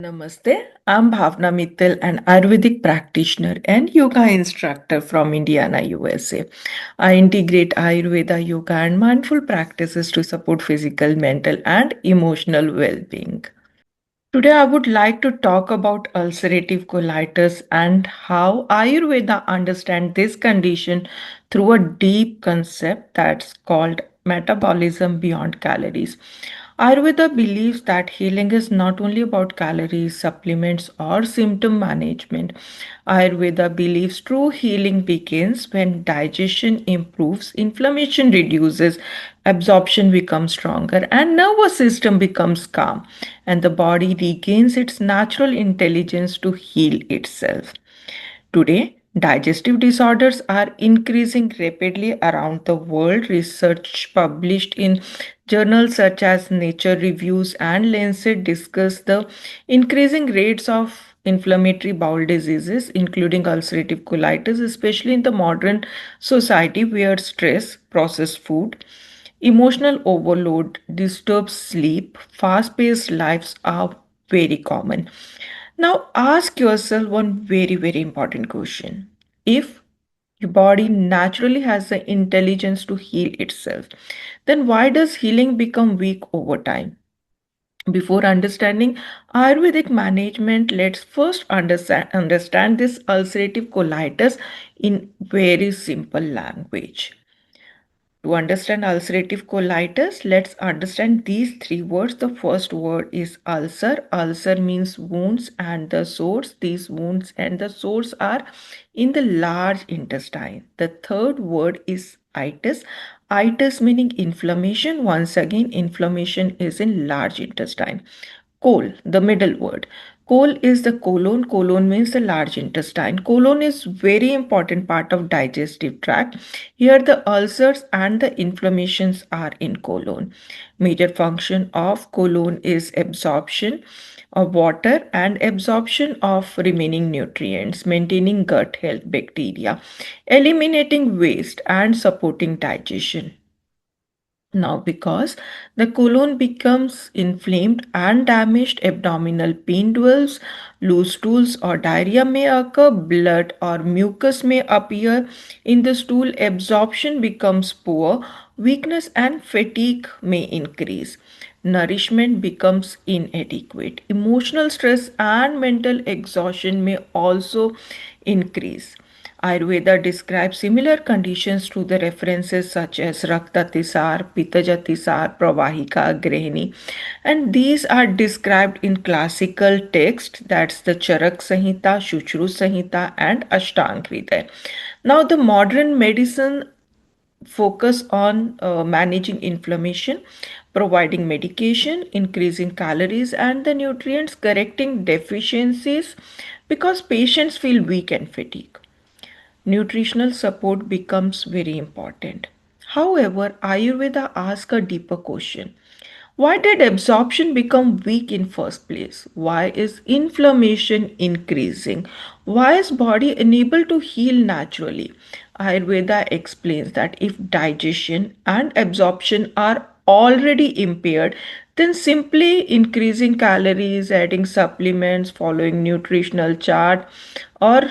Namaste, I'm Bhavna Mittal, an Ayurvedic practitioner and yoga instructor from Indiana, USA. I integrate Ayurveda, yoga, and mindful practices to support physical, mental, and emotional well being. Today, I would like to talk about ulcerative colitis and how Ayurveda understands this condition through a deep concept that's called metabolism beyond calories. Ayurveda believes that healing is not only about calories, supplements, or symptom management. Ayurveda believes true healing begins when digestion improves, inflammation reduces, absorption becomes stronger, and nervous system becomes calm, and the body regains its natural intelligence to heal itself. Today, digestive disorders are increasing rapidly around the world. Research published in journals such as Nature Reviews and Lancet discuss the increasing rates of inflammatory bowel diseases, including ulcerative colitis, especially in the modern society where stress, processed food, emotional overload, disturbed sleep, fast paced lives are very common. Now, ask yourself one very important question. If your body naturally has the intelligence to heal itself, then why does healing become weak over time? Before understanding Ayurvedic management, let's first understand this ulcerative colitis in very simple language. To understand ulcerative colitis, let's understand these three words. The first word is ulcer. Ulcer means wounds and the sores. These wounds and the sores are in the large intestine. The third word is itis. Itis meaning inflammation. Once again, inflammation is in large intestine. Col, the middle word. Col is the colon. Colon means the large intestine. Colon is very important part of digestive tract. Here the ulcers and the inflammations are in colon. Major function of colon is absorption of water and absorption of remaining nutrients, maintaining gut health, bacteria, eliminating waste and supporting digestion. Now, because the colon becomes inflamed and damaged, abdominal pain develops, loose stools or diarrhea may occur, blood or mucus may appear in the stool, absorption becomes poor, weakness and fatigue may increase, nourishment becomes inadequate, emotional stress and mental exhaustion may also increase. Ayurveda describes similar conditions through the references such as Raktatisar, Pitajatisar, Pravahika, Grihini, and these are described in classical text, that's the Charak Samhita, Shushru Samhita, and Ashtang Hridaya. Now, the modern medicine focus on managing inflammation, providing medication, increasing calories and the nutrients, correcting deficiencies because patients feel weak and fatigued. Nutritional support becomes very important. However, Ayurveda asks a deeper question. Why did absorption become weak in first place? Why is inflammation increasing? Why is body unable to heal naturally? Ayurveda explains that if digestion and absorption are already impaired, then simply increasing calories, adding supplements, following nutritional chart, or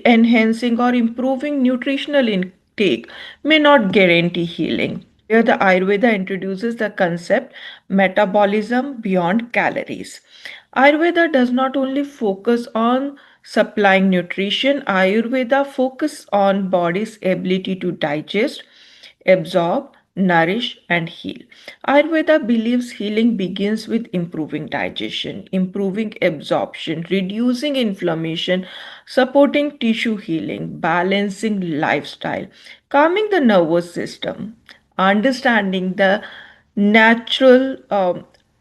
enhancing or improving nutritional intake may not guarantee healing. Here, the Ayurveda introduces the concept metabolism beyond calories. Ayurveda does not only focus on supplying nutrition, Ayurveda focuses on body's ability to digest, absorb, nourish, and heal. Ayurveda believes healing begins with improving digestion, improving absorption, reducing inflammation, supporting tissue healing, balancing lifestyle, calming the nervous system, understanding the natural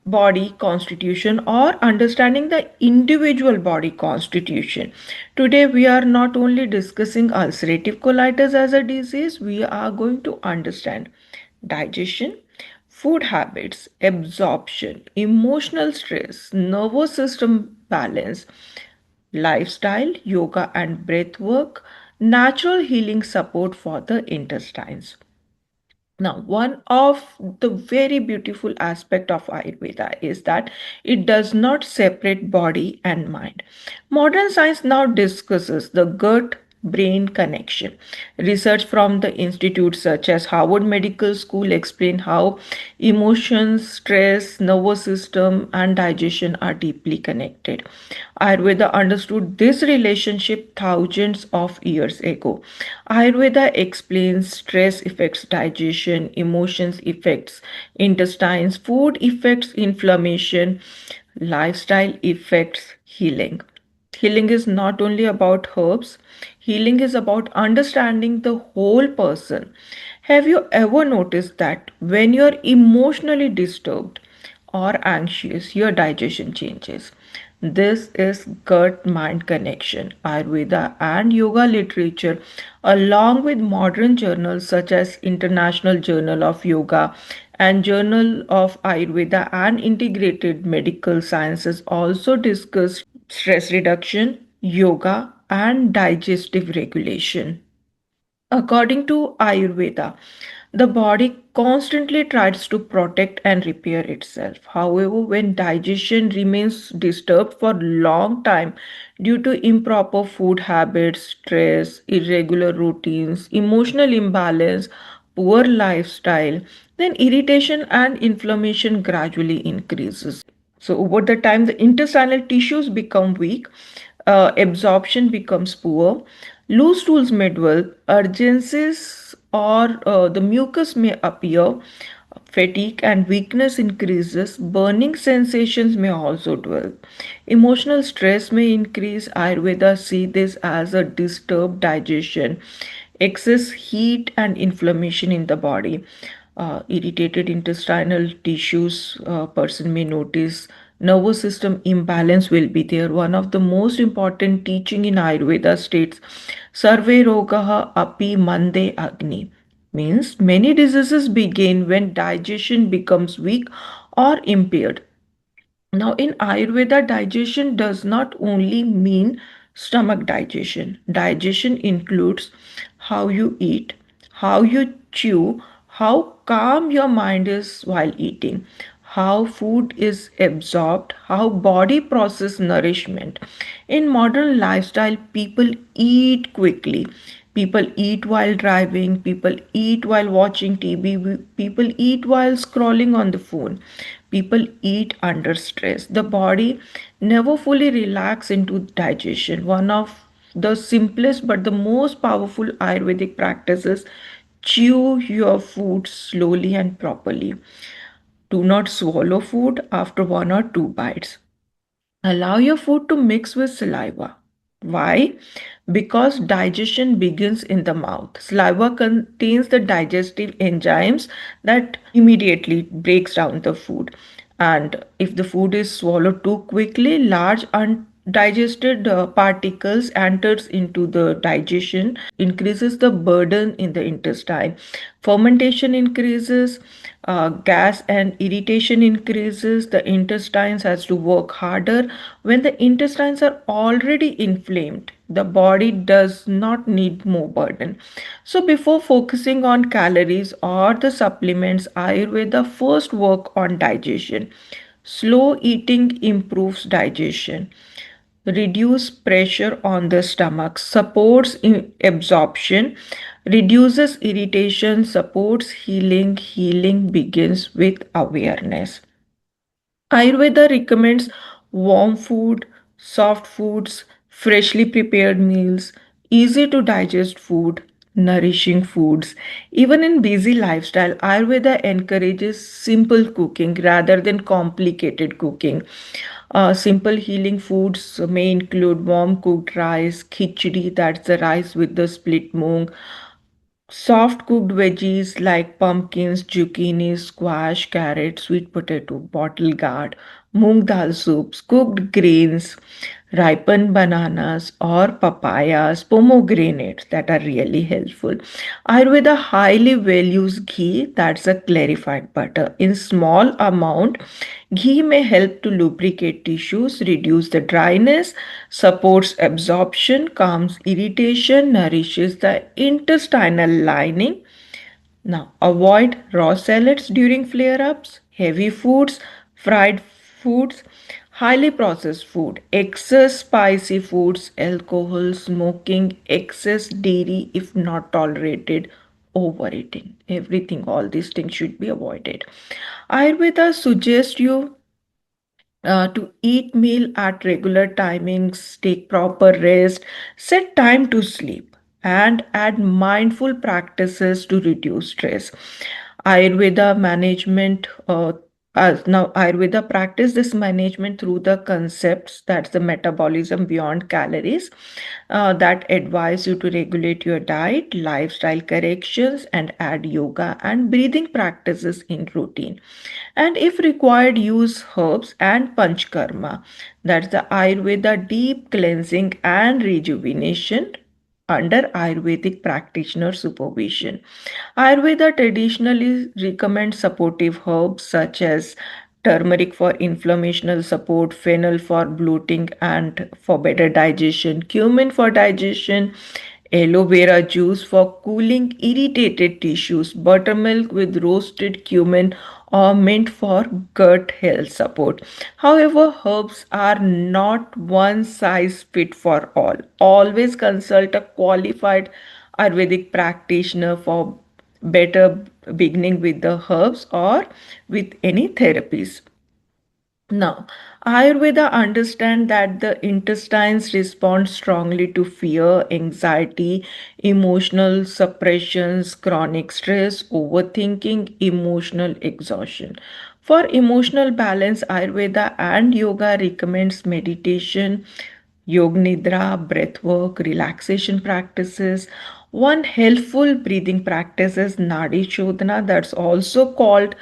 body constitution or understanding the individual body constitution. Today, we are not only discussing ulcerative colitis as a disease, we are going to understand digestion, food habits, absorption, emotional stress, nervous system balance, lifestyle, yoga and breath work, natural healing support for the intestines. Now, one of the very beautiful aspect of Ayurveda is that it does not separate body and mind. Modern science now discusses the gut brain connection. Research from the institutes such as Harvard Medical School explain how emotions, stress, nervous system and digestion are deeply connected. Ayurveda understood this relationship thousands of years ago. Ayurveda explains stress affects digestion, emotions affects intestines, food affects inflammation, lifestyle affects healing. Healing is not only about herbs, healing is about understanding the whole person. Have you ever noticed that when you're emotionally disturbed or anxious, your digestion changes? This is gut mind connection. Ayurveda and yoga literature, along with modern journals such as International Journal of Yoga and Journal of Ayurveda and Integrated Medical Sciences, also discuss stress reduction, yoga, and digestive regulation. According to Ayurveda, the body constantly tries to protect and repair itself. However, when digestion remains disturbed for a long time due to improper food habits, stress, irregular routines, emotional imbalance, poor lifestyle, then irritation and inflammation gradually increases. So over the time, the intestinal tissues become weak, absorption becomes poor, loose stools may dwell, urgencies or the mucus may appear, fatigue and weakness increases, burning sensations may also dwell. Emotional stress may increase. Ayurveda see this as a disturbed digestion, excess heat and inflammation in the body. Irritated intestinal tissues, person may notice nervous system imbalance will be there. One of the most important teaching in Ayurveda states, Sarve rogaha api mande agni, means many diseases begin when digestion becomes weak or impaired. Now, in Ayurveda, digestion does not only mean stomach digestion. Digestion includes how you eat, how you chew, how calm your mind is while eating, how food is absorbed, how body process nourishment. In modern lifestyle, people eat quickly. People eat while driving, people eat while watching TV, people eat while scrolling on the phone. People eat under stress. The body never fully relax into digestion. One of the simplest but the most powerful Ayurvedic practices, chew your food slowly and properly. Do not swallow food after one or two bites. Allow your food to mix with saliva. Why? Because digestion begins in the mouth. Saliva contains the digestive enzymes that immediately breaks down the food. And if the food is swallowed too quickly, large undigested particles enters into the digestion, increases the burden in the intestine. Fermentation increases, gas and irritation increases. The intestines has to work harder. When the intestines are already inflamed, the body does not need more burden. So before focusing on calories or the supplements, Ayurveda first work on digestion. Slow eating improves digestion, reduce pressure on the stomach, supports absorption, reduces irritation, supports healing. Healing begins with awareness. Ayurveda recommends warm food, soft foods, freshly prepared meals, easy to digest food, nourishing foods. Even in busy lifestyle, Ayurveda encourages simple cooking rather than complicated cooking. Simple healing foods may include warm cooked rice, khichdi, that's the rice with the split moong, soft cooked veggies like pumpkins, zucchini, squash, carrot, sweet potato, bottle gourd, moong dal soups, cooked grains, ripened bananas or papayas, pomegranates that are really helpful. Ayurveda highly values ghee, that's a clarified butter. In small amount, ghee may help to lubricate tissues, reduce the dryness, supports absorption, calms irritation, nourishes the intestinal lining, Now, avoid raw salads during flare ups, heavy foods, fried foods, highly processed food, excess spicy foods, alcohol, smoking, excess dairy if not tolerated, overeating. Everything, all these things should be avoided. Ayurveda suggests you to eat meal at regular timings, take proper rest, set time to sleep, and add mindful practices to reduce stress. Ayurveda management. Now, Ayurveda practice this management through the concepts, that's the metabolism beyond calories, that advise you to regulate your diet, lifestyle corrections, and add yoga and breathing practices in routine. And if required, use herbs and panchkarma, that's the Ayurveda deep cleansing and rejuvenation under Ayurvedic practitioner supervision. Ayurveda traditionally recommends supportive herbs such as turmeric for inflammational support, fennel for bloating and for better digestion, cumin for digestion, aloe vera juice for cooling irritated tissues, buttermilk with roasted cumin or mint for gut health support. However, herbs are not one size fit for all. Always consult a qualified Ayurvedic practitioner for better beginning with the herbs or with any therapies. Now, Ayurveda understand that the intestines respond strongly to fear, anxiety, emotional suppressions, chronic stress, overthinking, emotional exhaustion. For emotional balance, Ayurveda and yoga recommends meditation, yoga nidra, breath work, relaxation practices. One helpful breathing practice is Nadi Shodhana, that's also called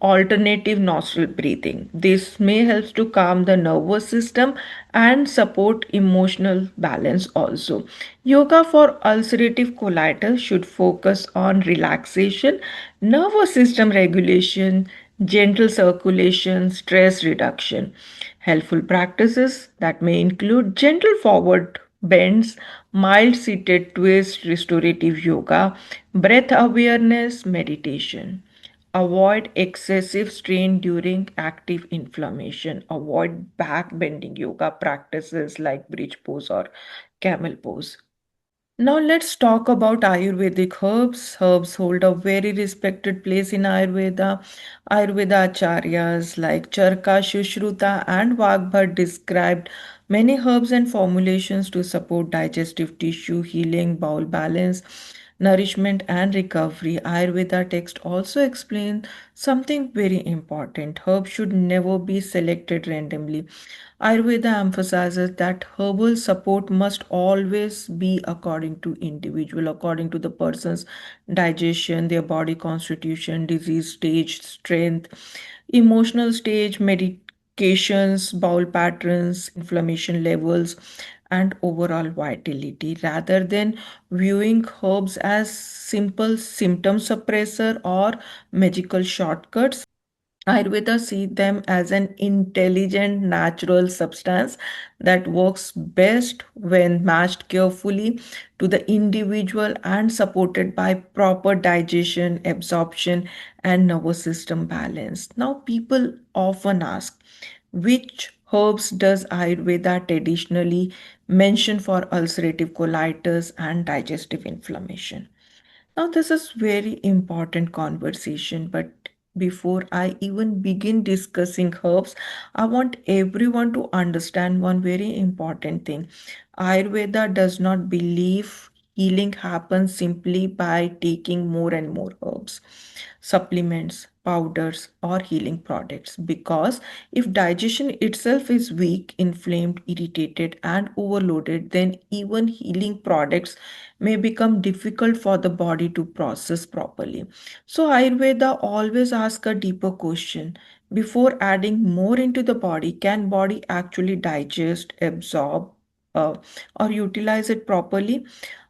alternative nostril breathing. This may help to calm the nervous system and support emotional balance also. Yoga for ulcerative colitis should focus on relaxation, nervous system regulation, gentle circulation, stress reduction. Helpful practices that may include gentle forward bends, mild seated twist, restorative yoga, breath awareness, meditation. Avoid excessive strain during active inflammation. Avoid back bending yoga practices like bridge pose or camel pose. Now let's talk about Ayurvedic herbs. Herbs hold a very respected place in Ayurveda. Ayurveda acharyas like Charka, Shushruta, and Vagbhat described many herbs and formulations to support digestive tissue healing, bowel balance, nourishment, and recovery. Ayurveda text also explain something very important. Herbs should never be selected randomly. Ayurveda emphasizes that herbal support must always be according to individual, according to the person's digestion, their body constitution, disease stage, strength, emotional stage, medications, bowel patterns, inflammation levels, and overall vitality, rather than viewing herbs as simple symptom suppressor or magical shortcuts. Ayurveda see them as an intelligent natural substance that works best when matched carefully to the individual and supported by proper digestion, absorption, and nervous system balance. Now, people often ask, which herbs does Ayurveda traditionally mention for ulcerative colitis and digestive inflammation? Now, this is very important conversation, but before I even begin discussing herbs, I want everyone to understand one very important thing. Ayurveda does not believe healing happens simply by taking more and more herbs, supplements, powders, or healing products. Because if digestion itself is weak, inflamed, irritated, and overloaded, then even healing products may become difficult for the body to process properly. So, Ayurveda always asks a deeper question. Before adding more into the body, can body actually digest, absorb, or utilize it properly?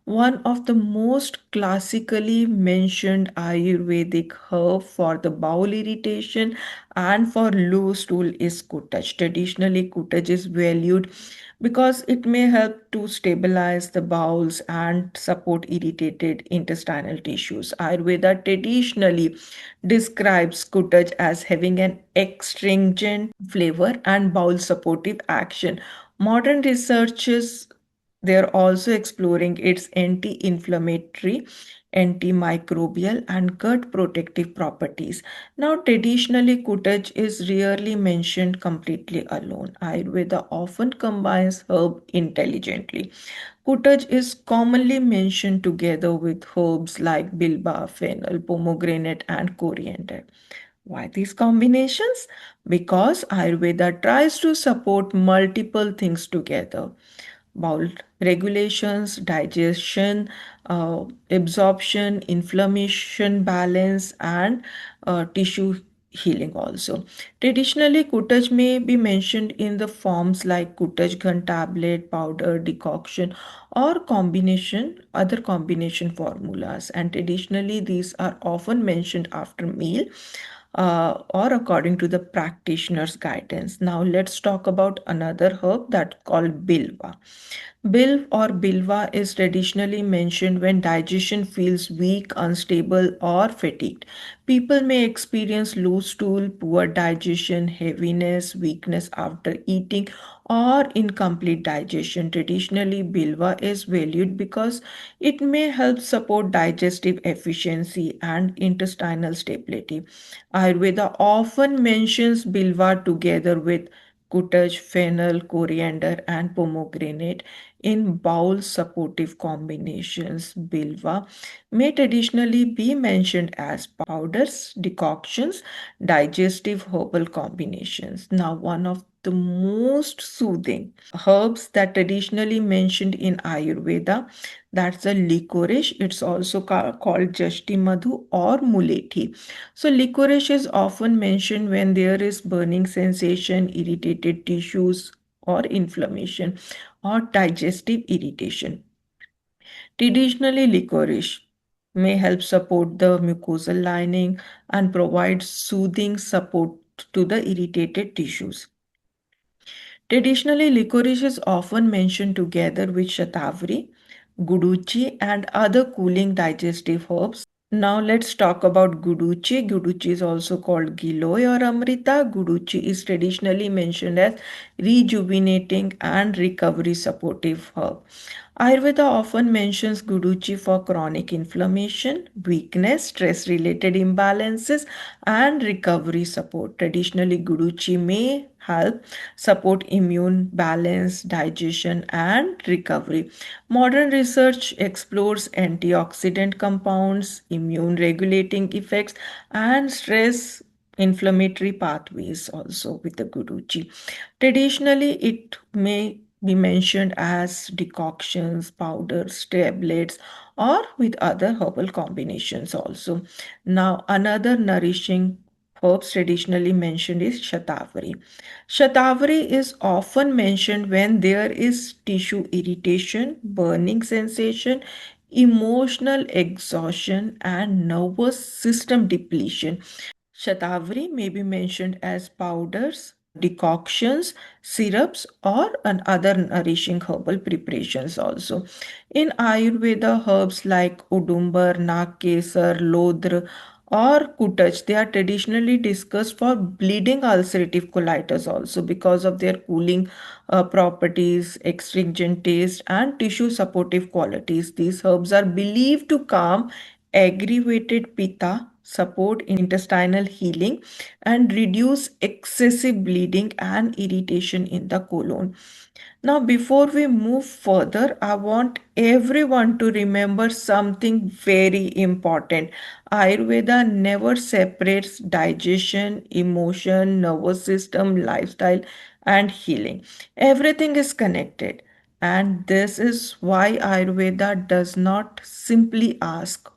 One of the most classically mentioned Ayurvedic herb for the bowel irritation and for low stool is kutaj. Traditionally, kutaj is valued because it may help to stabilize the bowels and support irritated intestinal tissues. Ayurveda traditionally describes kutaj as having an astringent flavor and bowel supportive action. Modern researchers, they're also exploring its anti-inflammatory, antimicrobial, and gut protective properties. Now, traditionally, kutaj is rarely mentioned completely alone. Ayurveda often combines herb intelligently. Kutaj is commonly mentioned together with herbs like bilba, fennel, pomegranate, and coriander. Why these combinations? Because Ayurveda tries to support multiple things together: bowel regulations, digestion, absorption, inflammation balance, and tissue healing also. Traditionally, Kutaj may be mentioned in the forms like Kutaj Ghan tablet, powder, decoction, or other combination formulas. And traditionally, these are often mentioned after meal or according to the practitioner's guidance. Now let's talk about another herb that called bilva. Bilv or bilva is traditionally mentioned when digestion feels weak, unstable, or fatigued. People may experience loose stool, poor digestion, heaviness, weakness after eating, or incomplete digestion. Traditionally, bilva is valued because it may help support digestive efficiency and intestinal stability. Ayurveda often mentions bilva together with kutaj, fennel, coriander, and pomegranate in bowel supportive combinations. Bilva may traditionally be mentioned as powders, decoctions, digestive herbal combinations. Now, one of the most soothing herbs that traditionally mentioned in Ayurveda, that's a licorice. It's also called Jashti Madhu or Mulethi. So licorice is often mentioned when there is burning sensation, irritated tissues, or inflammation or digestive irritation. Traditionally, licorice may help support the mucosal lining and provide soothing support to the irritated tissues. Traditionally, licorice is often mentioned together with shatavari, guduchi, and other cooling digestive herbs. Now let's talk about guduchi. Guduchi is also called giloy or amrita. Guduchi is traditionally mentioned as rejuvenating and recovery supportive herb. Ayurveda often mentions guduchi for chronic inflammation, weakness, stress related imbalances, and recovery support. Traditionally, guduchi may help support immune balance, digestion, and recovery. Modern research explores antioxidant compounds, immune regulating effects, and stress inflammatory pathways also with the guduchi. Traditionally, it may be mentioned as decoctions, powders, tablets, or with other herbal combinations also. Now, another nourishing herbs traditionally mentioned is shatavari. Shatavari is often mentioned when there is tissue irritation, burning sensation, emotional exhaustion, and nervous system depletion. Shatavari may be mentioned as powders, decoctions, syrups, or other nourishing herbal preparations also. In Ayurveda, herbs like udumbar, nakkesar, lodra, or kutaj, they are traditionally discussed for bleeding ulcerative colitis also because of their cooling properties, astringent taste, and tissue supportive qualities. These herbs are believed to calm aggravated pitta, support intestinal healing, and reduce excessive bleeding and irritation in the colon. Now, before we move further, I want everyone to remember something very important. Ayurveda never separates digestion, emotion, nervous system, lifestyle, and healing. Everything is connected. And this is why Ayurveda does not simply ask,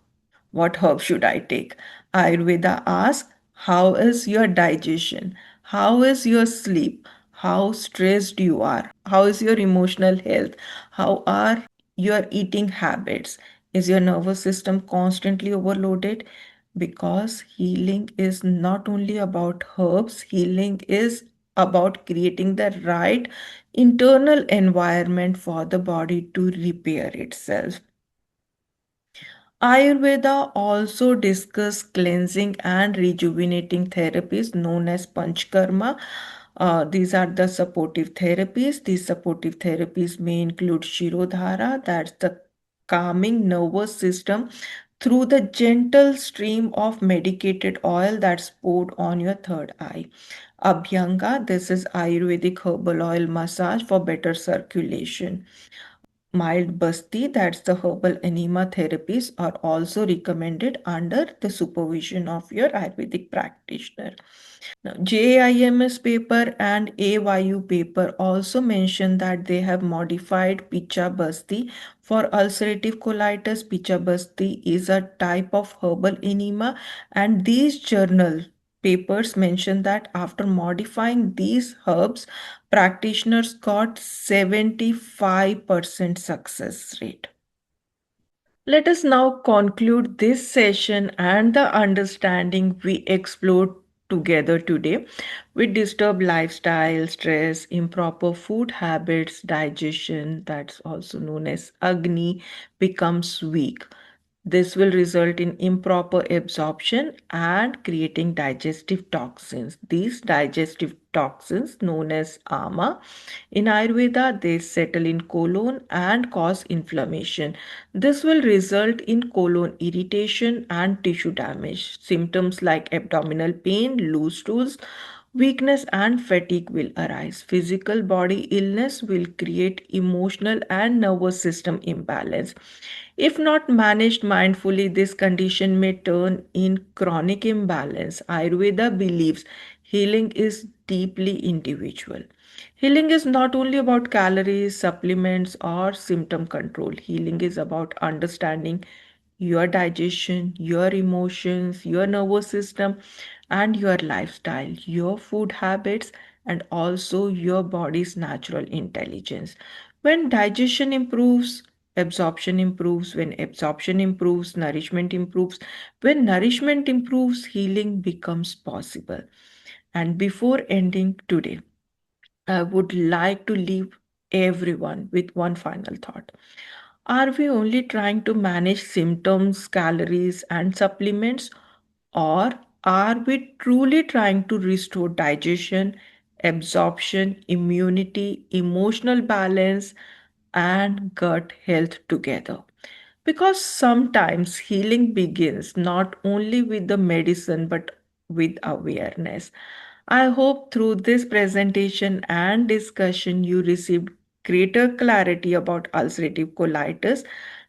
what herb should I take? Ayurveda asks, how is your digestion? How is your sleep? How stressed you are? How is your emotional health? How are your eating habits? Is your nervous system constantly overloaded? Because healing is not only about herbs, healing is about creating the right internal environment for the body to repair itself. Ayurveda also discusses cleansing and rejuvenating therapies known as panchkarma. These are the supportive therapies. These supportive therapies may include Shirodhara, that's the calming nervous system through the gentle stream of medicated oil that's poured on your third eye. Abhyanga, this is Ayurvedic herbal oil massage for better circulation. Mild basti, that's the herbal enema therapies, are also recommended under the supervision of your Ayurvedic practitioner. Now, JIMS paper and AYU paper also mention that they have modified Picha Basti for ulcerative colitis. Picha Basti is a type of herbal enema, and these journal papers mention that after modifying these herbs, practitioners got 75% success rate. Let us now conclude this session and the understanding we explored together today. With disturbed lifestyle, stress, improper food habits, digestion, that's also known as Agni, becomes weak. This will result in improper absorption and creating digestive toxins. These digestive toxins, known as ama, in Ayurveda, they settle in colon and cause inflammation. This will result in colon irritation and tissue damage. Symptoms like abdominal pain, loose stools, weakness, and fatigue will arise. Physical body illness will create emotional and nervous system imbalance. If not managed mindfully, this condition may turn in chronic imbalance. Ayurveda believes healing is deeply individual. Healing is not only about calories, supplements, or symptom control. Healing is about understanding your digestion, your emotions, your nervous system, and your lifestyle, your food habits, and also your body's natural intelligence. When digestion improves, absorption improves. When absorption improves, nourishment improves. When nourishment improves, healing becomes possible. And before ending today, I would like to leave everyone with one final thought. Are we only trying to manage symptoms, calories, and supplements, or are we truly trying to restore digestion, absorption, immunity, emotional balance, and gut health together? Because sometimes healing begins not only with the medicine but with awareness. I hope through this presentation and discussion you received greater clarity about ulcerative colitis,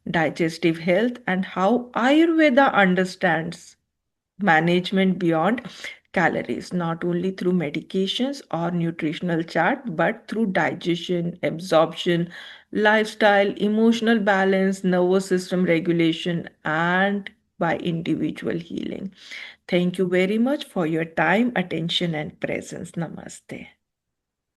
digestive health, and how Ayurveda understands management beyond calories, not only through medications or nutritional chart, but through digestion, absorption, lifestyle, emotional balance, nervous system regulation, and by individual healing. Thank you very much for your time, attention, and presence. Namaste.